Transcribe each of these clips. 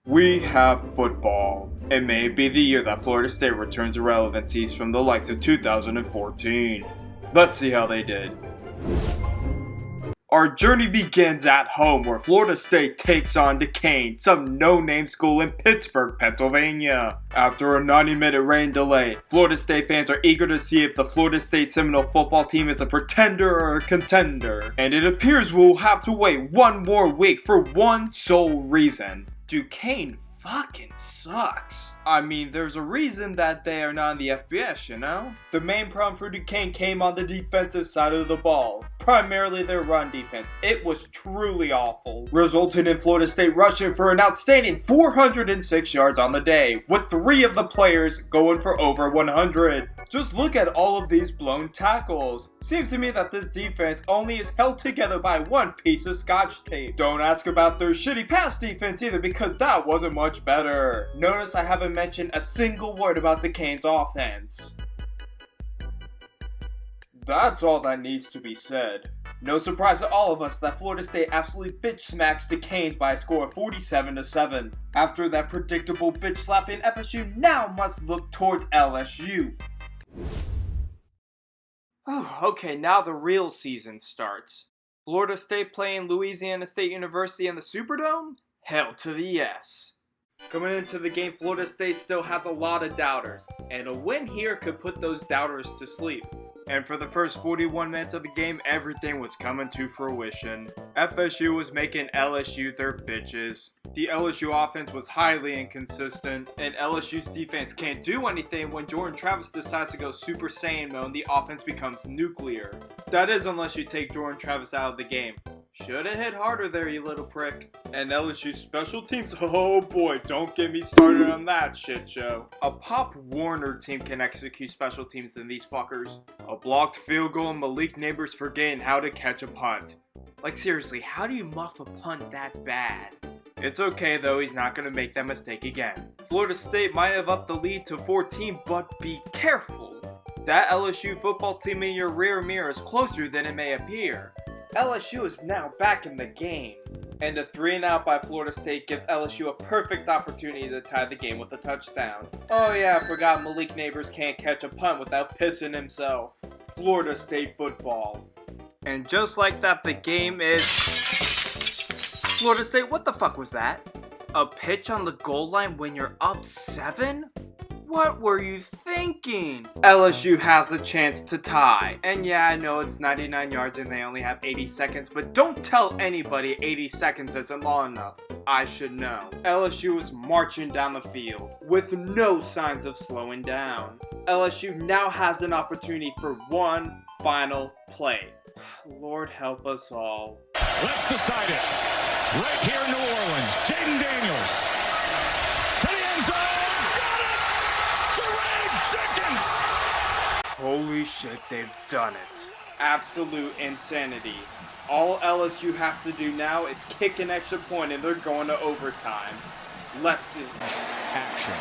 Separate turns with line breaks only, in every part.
We have football. It may be the year that Florida State returns irrelevancies from the likes of 2014. Let's see how they did. Our journey begins at home, where Florida State takes on Duquesne, some no-name school in Pittsburgh, Pennsylvania. After a 90-minute rain delay, Florida State fans are eager to see if the Florida State Seminole football team is a pretender or a contender. And it appears we'll have to wait one more week for one sole reason. Duquesne fucking sucks. I mean, there's a reason that they are not in the FBS, you know? The main problem for Duquesne came on the defensive side of the ball, primarily their run defense. It was truly awful, resulting in Florida State rushing for an outstanding 406 yards on the day, with 3 of the players going for over 100. Just look at all of these blown tackles. Seems to me that this defense only is held together by one piece of scotch tape. Don't ask about their shitty pass defense either, because that wasn't much better. Notice I haven't mentioned a single word about Duquesne's offense. That's all that needs to be said. No surprise to all of us that Florida State absolutely bitch smacks Duquesne by a score of 47-7. After that predictable bitch slapping, FSU now must look towards LSU. Okay, now the real season starts. Florida State playing Louisiana State University in the Superdome? Hell to the yes. Coming into the game, Florida State still has a lot of doubters, and a win here could put those doubters to sleep. And for the first 41 minutes of the game, everything was coming to fruition. FSU was making LSU their bitches. The LSU offense was highly inconsistent, and LSU's defense can't do anything when Jordan Travis decides to go Super Saiyan mode and the offense becomes nuclear. That is, unless you take Jordan Travis out of the game. Shoulda hit harder there, you little prick. And LSU special teams? Oh boy, don't get me started on that shit show. A Pop Warner team can execute special teams than these fuckers. A blocked field goal and Malik Neighbors forgetting how to catch a punt. Like seriously, how do you muff a punt that bad? It's okay though, he's not gonna make that mistake again. Florida State might have upped the lead to 14, but be careful. That LSU football team in your rear mirror is closer than it may appear. LSU is now back in the game. And a 3-and-out by Florida State gives LSU a perfect opportunity to tie the game with a touchdown. Oh yeah, I forgot Malik Neighbors can't catch a punt without pissing himself. Florida State football. And just like that, the game is... Florida State, what the fuck was that? A pitch on the goal line when you're up 7? What were you thinking? LSU has a chance to tie. And yeah, I know it's 99 yards and they only have 80 seconds, but don't tell anybody 80 seconds isn't long enough. I should know. LSU is marching down the field with no signs of slowing down. LSU now has an opportunity for one final play. Lord help us all.
Let's decide it. Right here in New Orleans, Jaden Daniels. To the end zone.
Holy shit, they've done it. Absolute insanity. All LSU has to do now is kick an extra point and they're going to overtime. Let's see.
Action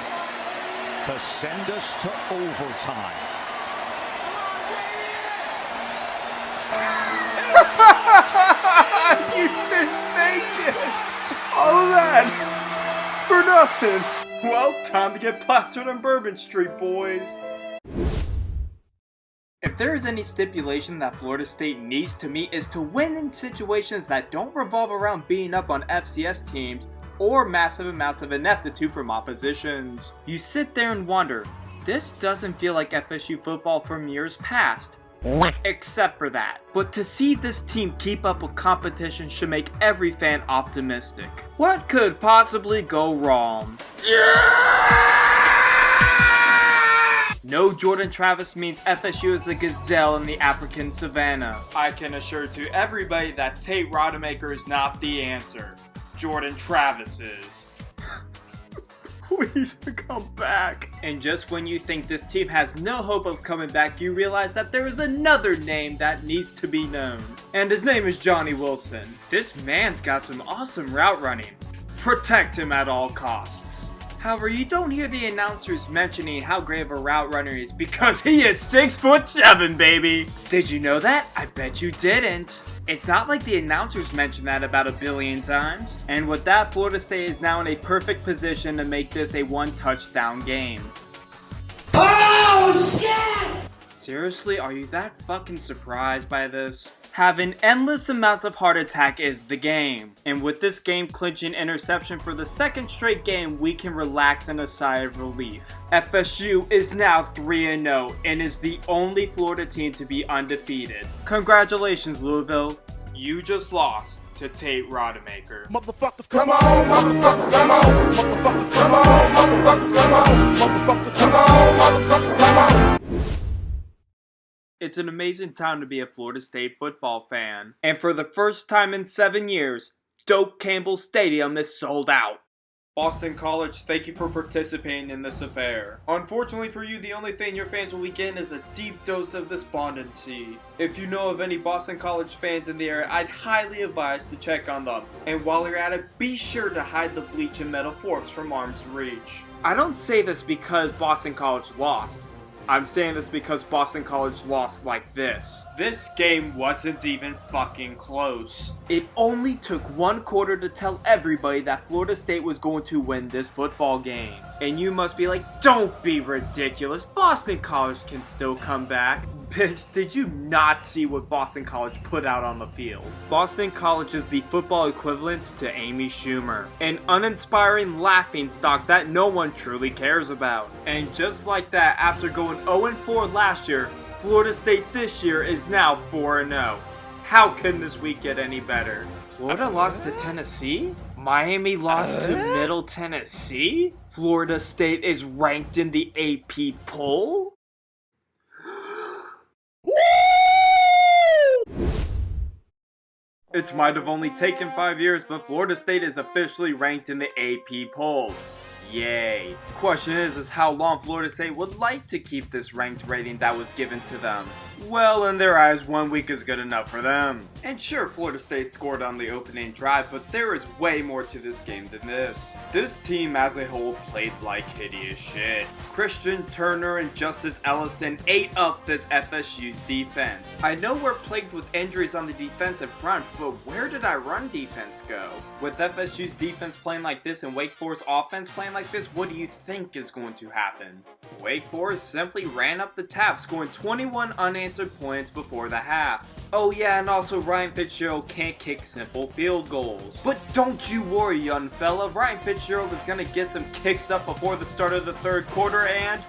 to send us to overtime.
You didn't make it. All that for nothing. Well, time to get plastered on Bourbon Street, boys. If there is any stipulation that Florida State needs to meet, is to win in situations that don't revolve around beating up on FCS teams or massive amounts of ineptitude from oppositions. You sit there and wonder, this doesn't feel like FSU football from years past. Except for that. But to see this team keep up with competition should make every fan optimistic. What could possibly go wrong? No Jordan Travis means FSU is a gazelle in the African savannah. I can assure to everybody that Tate Rodemaker is not the answer. Jordan Travis is. Please come back. And just when you think this team has no hope of coming back, you realize that there is another name that needs to be known. And his name is Johnny Wilson. This man's got some awesome route running. Protect him at all costs. However, you don't hear the announcers mentioning how great of a route runner he is because he is 6'7", baby. Did you know that? I bet you didn't. It's not like the announcers mentioned that about a billion times. And with that, Florida State is now in a perfect position to make this a one-touchdown game. Oh shit! Seriously, are you that fucking surprised by this? Having endless amounts of heart attack is the game. And with this game clinching interception for the second straight game, we can relax in a sigh of relief. FSU is now 3-0 and is the only Florida team to be undefeated. Congratulations, Louisville. You just lost to Tate Rodemaker.
Motherfuckers, come on, motherfuckers, come on, motherfuckers, come on, motherfuckers, come on, motherfuckers, come on, motherfuckers, come on.
It's an amazing time to be a Florida State football fan. And for the first time in 7 years, Doak Campbell Stadium is sold out. Boston College, thank you for participating in this affair. Unfortunately for you, the only thing your fans will be getting is a deep dose of despondency. If you know of any Boston College fans in the area, I'd highly advise to check on them. And while you're at it, be sure to hide the bleach and metal forks from arm's reach. I don't say this because Boston College lost. I'm saying this because Boston College lost like this. This game wasn't even fucking close. It only took one quarter to tell everybody that Florida State was going to win this football game. And you must be like, don't be ridiculous. Boston College can still come back. Bitch, did you not see what Boston College put out on the field? Boston College is the football equivalent to Amy Schumer, an uninspiring laughingstock that no one truly cares about. And just like that, after going 0-4 last year, Florida State this year is now 4-0. How can this week get any better? Florida lost to Tennessee? Miami lost to Middle Tennessee? Florida State is ranked in the AP poll? It might have only taken 5 years, but Florida State is officially ranked in the AP poll. Yay. Question is how long Florida State would like to keep this ranked rating that was given to them. Well, in their eyes, 1 week is good enough for them. And sure, Florida State scored on the opening drive, but there is way more to this game than this. This team as a whole played like hideous shit. Christian Turner and Justice Ellison ate up this FSU's defense. I know we're plagued with injuries on the defensive front, but where did our run defense go? With FSU's defense playing like this and Wake Forest offense playing like this, what do you think is going to happen? Wake Forest simply ran up the tap, scoring 21 unanswered points before the half. Oh yeah, and also Ryan Fitzgerald can't kick simple field goals. But don't you worry, young fella, Ryan Fitzgerald is gonna get some kicks up before the start of the third quarter and...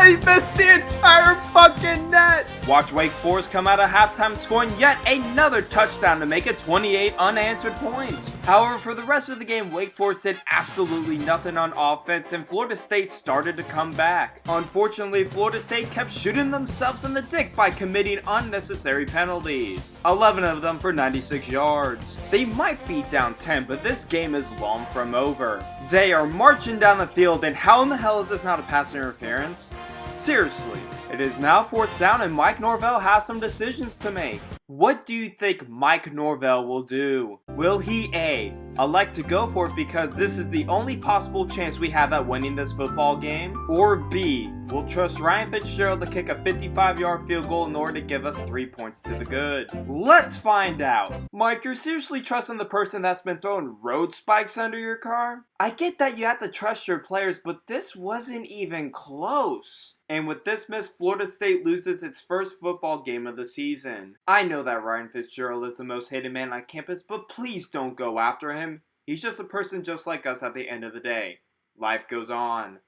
he missed the entire fucking net! Watch Wake Forest come out of halftime scoring yet another touchdown to make it 28 unanswered points. However, for the rest of the game, Wake Forest did absolutely nothing on offense and Florida State started to come back. Unfortunately, Florida State kept shooting themselves in the dick by committing unnecessary penalties. 11 of them for 96 yards. They might be down 10, but this game is long from over. They are marching down the field and how in the hell is this not a pass interference? Seriously. It is now 4th down and Mike Norvell has some decisions to make. What do you think Mike Norvell will do? Will he A, elect to go for it because this is the only possible chance we have at winning this football game? Or B, will trust Ryan Fitzgerald to kick a 55-yard field goal in order to give us 3 points to the good? Let's find out. Mike, you're seriously trusting the person that's been throwing road spikes under your car? I get that you have to trust your players, but this wasn't even close. And with this miss, Florida State loses its first football game of the season. I know that Ryan Fitzgerald is the most hated man on campus, but please don't go after him. He's just a person just like us at the end of the day. Life goes on.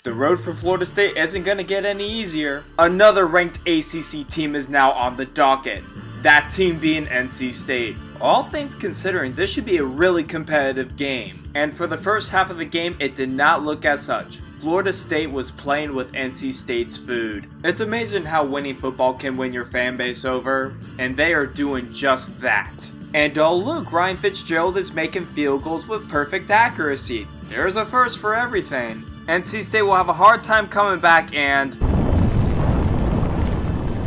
The road for Florida State isn't going to get any easier. Another ranked ACC team is now on the docket. That team being NC State. All things considering, this should be a really competitive game. And for the first half of the game, it did not look as such. Florida State was playing with NC State's food. It's amazing how winning football can win your fan base over, and they are doing just that. And oh look, Ryan Fitzgerald is making field goals with perfect accuracy. There's a first for everything. NC State will have a hard time coming back and...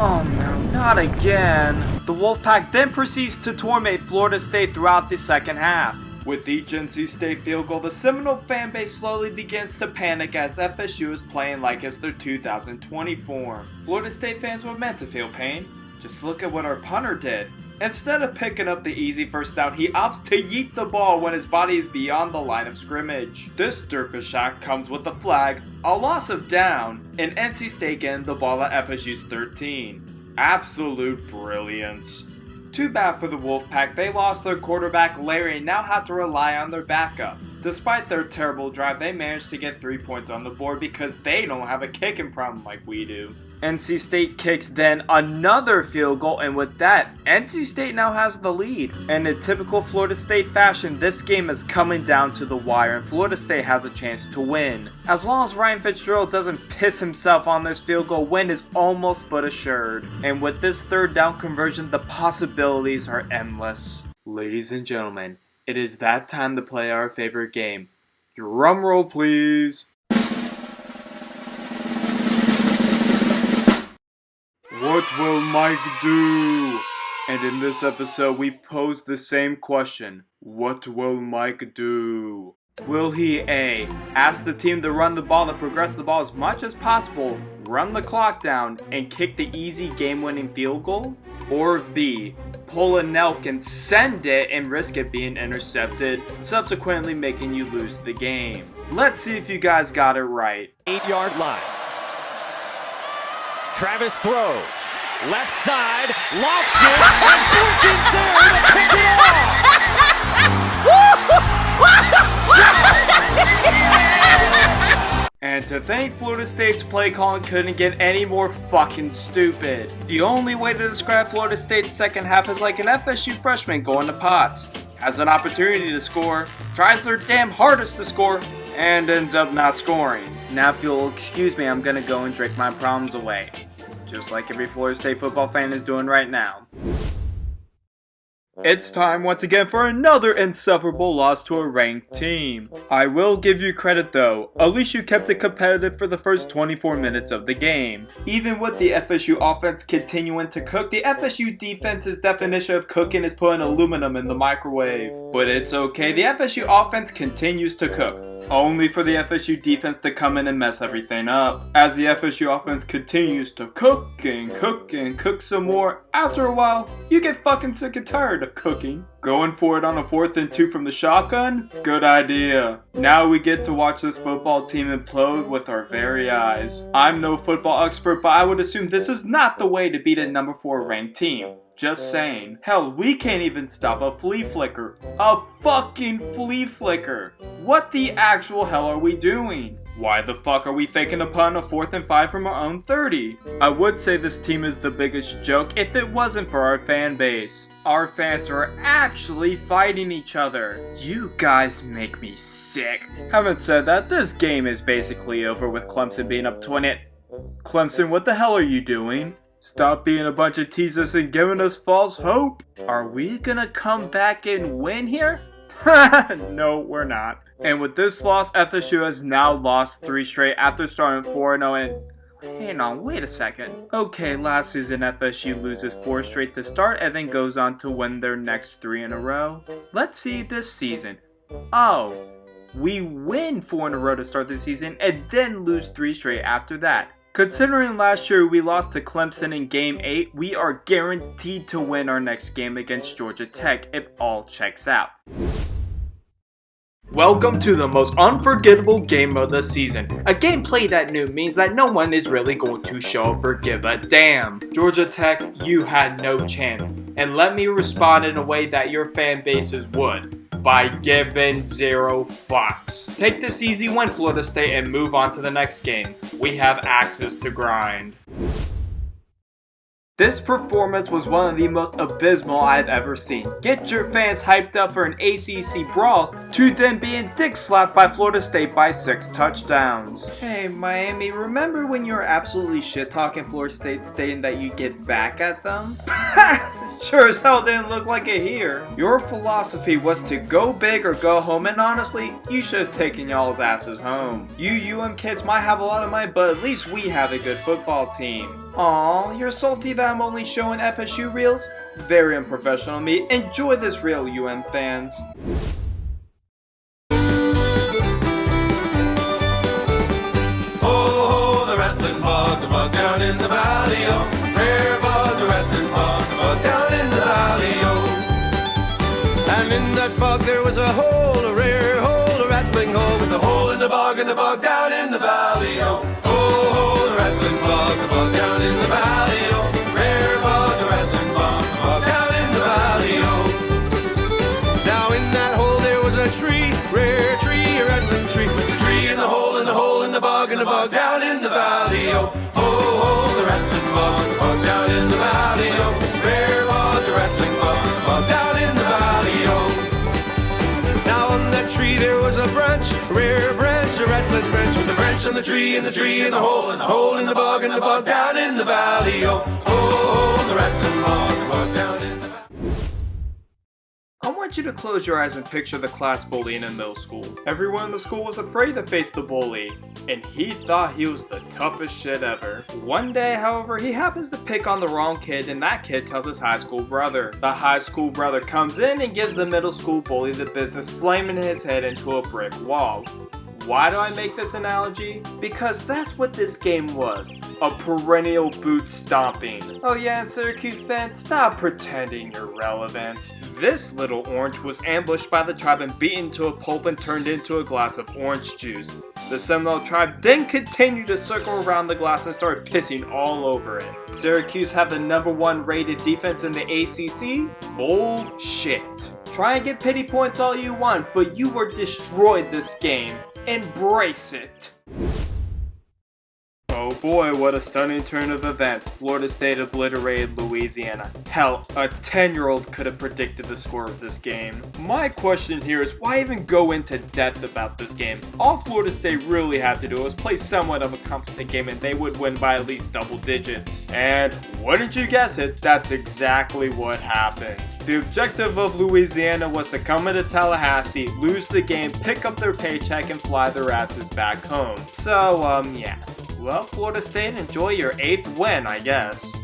oh no, not again. The Wolfpack then proceeds to torment Florida State throughout the second half. With each NC State field goal, the Seminole fan base slowly begins to panic as FSU is playing like it's their 2020 form. Florida State fans were meant to feel pain. Just look at what our punter did. Instead of picking up the easy first down, he opts to yeet the ball when his body is beyond the line of scrimmage. This derpy shot comes with a flag, a loss of down, and NC State getting the ball at FSU's 13. Absolute brilliance. Too bad for the Wolfpack, they lost their quarterback Larry and now have to rely on their backup. Despite their terrible drive, they managed to get 3 points on the board because they don't have a kicking problem like we do. NC State kicks then another field goal, and with that, NC State now has the lead. And in typical Florida State fashion, this game is coming down to the wire and Florida State has a chance to win. As long as Ryan Fitzgerald doesn't piss himself on this field goal, win is almost but assured. And with this third down conversion, the possibilities are endless. Ladies and gentlemen, it is that time to play our favorite game. Drum roll, please. What will Mike do? And in this episode, we pose the same question. What will Mike do? Will he A, ask the team to run the ball to progress the ball as much as possible, run the clock down, and kick the easy game-winning field goal? Or B, pull a Nelk and send it and risk it being intercepted, subsequently making you lose the game? Let's see if you guys got it right.
8-yard line. Travis throws. Left side. Lofts it. And Fortune's there to pick it off.
And to think Florida State's play calling couldn't get any more fucking stupid. The only way to describe Florida State's second half is like an FSU freshman going to Potts. Has an opportunity to score, tries their damn hardest to score, and ends up not scoring. Now if you'll excuse me, I'm gonna go and drink my problems away. Just like every Florida State football fan is doing right now. It's time once again for another insufferable loss to a ranked team. I will give you credit though, at least you kept it competitive for the first 24 minutes of the game. Even with the FSU offense continuing to cook, the FSU defense's definition of cooking is putting aluminum in the microwave. But it's okay, the FSU offense continues to cook. Only for the FSU defense to come in and mess everything up. As the FSU offense continues to cook and cook and cook some more, after a while, you get fucking sick and tired of cooking. Going for it on a 4th and 2 from the shotgun? Good idea. Now we get to watch this football team implode with our very eyes. I'm no football expert, but I would assume this is not the way to beat a number 4 ranked team. Just saying. Hell, we can't even stop a flea flicker. A fucking flea flicker. What the actual hell are we doing? Why the fuck are we faking a punt on a 4th and 5 from our own 30? I would say this team is the biggest joke if it wasn't for our fan base. Our fans are actually fighting each other. You guys make me sick. Having said that, this game is basically over with Clemson being up 20. Clemson, what the hell are you doing? Stop being a bunch of teasers and giving us false hope. Are we gonna come back and win here? No, we're not. And with this loss, FSU has now lost 3 straight after starting 4-0 and... Hang on, wait a second. Okay, last season FSU loses 4 straight to start and then goes on to win their next 3 in a row. Let's see this season. Oh, we win 4 in a row to start the season and then lose 3 straight after that. Considering last year we lost to Clemson in Game 8, we are guaranteed to win our next game against Georgia Tech if all checks out. Welcome to the most unforgettable game of the season. A game played at noon means that no one is really going to show up or give a damn. Georgia Tech, you had no chance. And let me respond in a way that your fan bases would. By giving 0 fucks. Take this easy win, Florida State, and move on to the next game. We have axes to grind. This performance was one of the most abysmal I've ever seen. Get your fans hyped up for an ACC brawl to then being dick slapped by Florida State by 6 touchdowns. Hey Miami, remember when you were absolutely shit talking Florida State stating that you'd get back at them? Sure as hell didn't look like it here. Your philosophy was to go big or go home, and honestly, you should have taken y'all's asses home. You UM kids might have a lot of money, but at least we have a good football team. Aw, you're salty that I'm only showing FSU reels? Very unprofessional of me. Enjoy this reel, UM fans.
that bog there was a hole, a rare hole, a rattling hole, with a hole in the bog down in the valley, oh. Oh, the rattling bog down in the valley, oh. Rare bog, the rattling bog down in the valley, oh. Now in that hole there was a tree, rare tree, a rattling tree, with the tree in the hole, in the hole, in the bog down in the valley, oh. Oh, the rattling bog down in the valley, oh. Rare bog, the rattling bog down in the valley, oh. Now on that tree there was a branch, a rare branch, a rattling branch, with a branch on the tree, and the tree in the hole, in the bog down in the valley, oh. Oh, the rattling bog down in the valley.
I want you to close your eyes and picture the class bully in a middle school. Everyone in the school was afraid to face the bully, and he thought he was the toughest shit ever. One day, however, he happens to pick on the wrong kid, and that kid tells his high school brother. The high school brother comes in and gives the middle school bully the business, slamming his head into a brick wall. Why do I make this analogy? Because that's what this game was. A perennial boot stomping. Oh yeah, and Syracuse fans, stop pretending you're relevant. This little orange was ambushed by the tribe and beaten to a pulp and turned into a glass of orange juice. The Seminole tribe then continued to circle around the glass and started pissing all over it. Syracuse had the #1 rated defense in the ACC? Bullshit. Try and get pity points all you want, but you were destroyed this game. Embrace it. Oh boy, what a stunning turn of events. Florida State obliterated Louisiana. Hell, a 10-year-old could have predicted the score of this game. My question here is, why even go into depth about this game? All Florida State really had to do was play somewhat of a competent game and they would win by at least double digits. And wouldn't you guess it, that's exactly what happened. The objective of Louisiana was to come into Tallahassee, lose the game, pick up their paycheck, and fly their asses back home. So, yeah. Well, Florida State, enjoy your 8th win, I guess.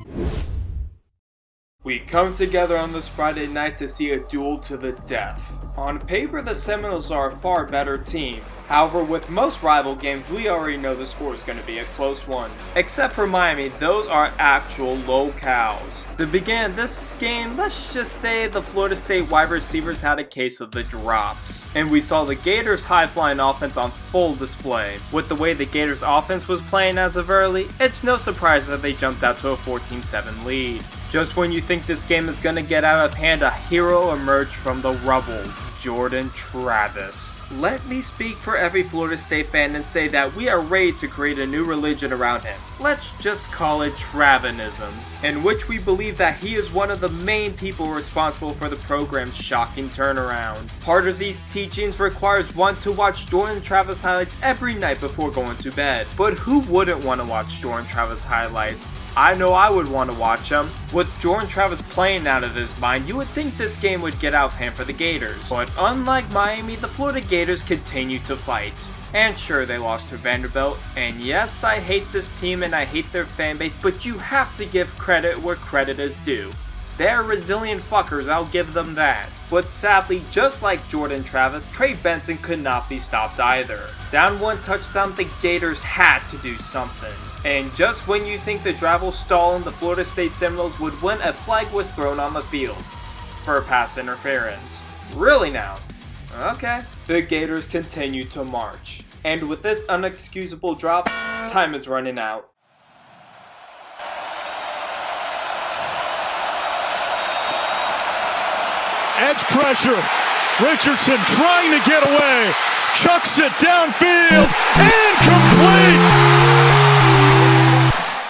We come together on this Friday night to see a duel to the death. On paper, the Seminoles are a far better team. However, with most rival games, we already know the score is going to be a close one. Except for Miami, those are actual locales. To begin this game, let's just say the Florida State wide receivers had a case of the drops. And we saw the Gators' high-flying offense on full display. With the way the Gators' offense was playing as of early, it's no surprise that they jumped out to a 14-7 lead. Just when you think this game is going to get out of hand, a hero emerged from the rubble, Jordan Travis. Let me speak for every Florida State fan and say that we are ready to create a new religion around him. Let's just call it Travinism, in which we believe that he is one of the main people responsible for the program's shocking turnaround. Part of these teachings requires one to watch Jordan Travis highlights every night before going to bed. But who wouldn't want to watch Jordan Travis highlights? I know I would want to watch him. With Jordan Travis playing out of his mind, you would think this game would get out of hand for the Gators. But unlike Miami, the Florida Gators continue to fight. And sure, they lost to Vanderbilt. And yes, I hate this team and I hate their fan base, but you have to give credit where credit is due. They're resilient fuckers, I'll give them that. But sadly, just like Jordan Travis, Trey Benson could not be stopped either. Down 1 touchdown, the Gators had to do something. And just when you think the drive will stall and the Florida State Seminoles would win, a flag was thrown on the field for pass interference. Really now? Okay. The Gators continue to march. And with this unexcusable drop, time is running out.
Edge pressure. Richardson trying to get away. Chucks it downfield and complete.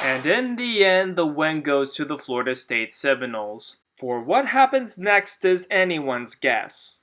And in the end, the win goes to the Florida State Seminoles. For what happens next is anyone's guess.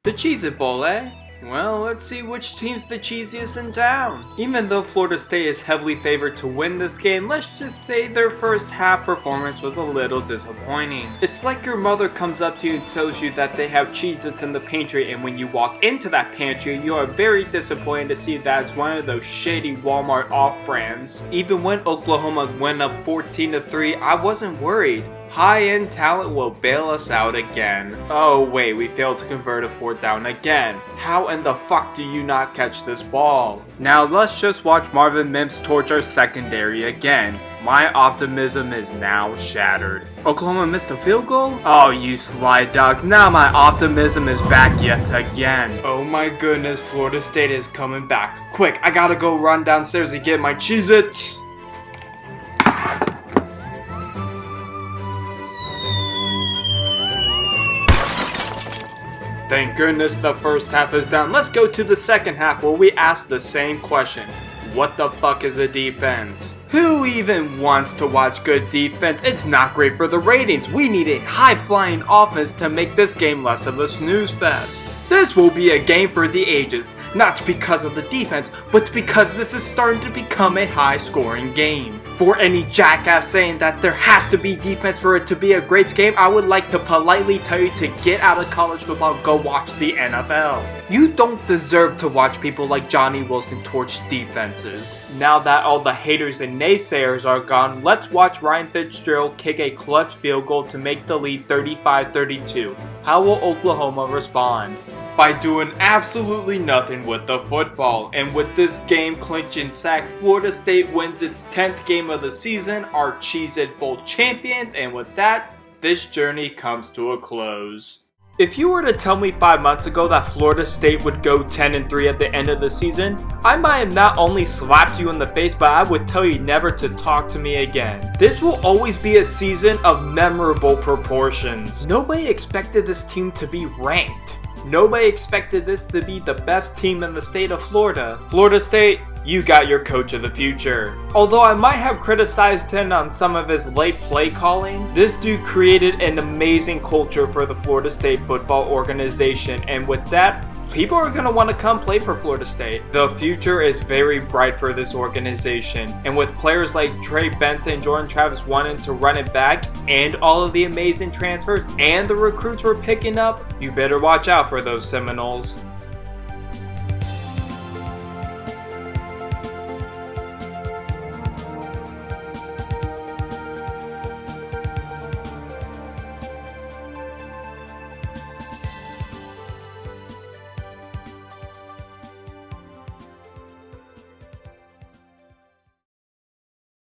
The Cheez-It Bowl, eh? Well, let's see which team's the cheesiest in town. Even though Florida State is heavily favored to win this game, let's just say their first half performance was a little disappointing. It's like your mother comes up to you and tells you that they have Cheez-Its in the pantry, and when you walk into that pantry, you are very disappointed to see that it's one of those shady Walmart off-brands. Even when Oklahoma went up 14-3, I wasn't worried. High-end talent will bail us out again. Oh wait, we failed to convert a 4th down again. How in the fuck do you not catch this ball? Now let's just watch Marvin Mims torch our secondary again. My optimism is now shattered. Oklahoma missed a field goal? Oh, you sly dog. Now my optimism is back yet again. Oh my goodness, Florida State is coming back. Quick, I gotta go run downstairs and get my Cheez-Its. Thank goodness the first half is done. Let's go to the second half where we ask the same question. What the fuck is a defense? Who even wants to watch good defense? It's not great for the ratings. We need a high-flying offense to make this game less of a snooze fest. This will be a game for the ages. Not because of the defense, but because this is starting to become a high-scoring game. For any jackass saying that there has to be defense for it to be a great game, I would like to politely tell you to get out of college football and go watch the NFL. You don't deserve to watch people like Johnny Wilson torch defenses. Now that all the haters and naysayers are gone, let's watch Ryan Fitzgerald kick a clutch field goal to make the lead 35-32. How will Oklahoma respond? By doing absolutely nothing with the football. And with this game clinching sack, Florida State wins its 10th game of the season, our Cheez-It Bowl champions, and with that, this journey comes to a close. If you were to tell me 5 months ago that Florida State would go 10-3 at the end of the season, I might have not only slapped you in the face, but I would tell you never to talk to me again. This will always be a season of memorable proportions. Nobody expected this team to be ranked. Nobody expected this to be the best team in the state of Florida. Florida State, you got your coach of the future. Although I might have criticized him on some of his late play calling, this dude created an amazing culture for the Florida State football organization, and with that, people are going to want to come play for Florida State. The future is very bright for this organization, and with players like Trey Benson and Jordan Travis wanting to run it back, and all of the amazing transfers and the recruits we're picking up, you better watch out for those Seminoles.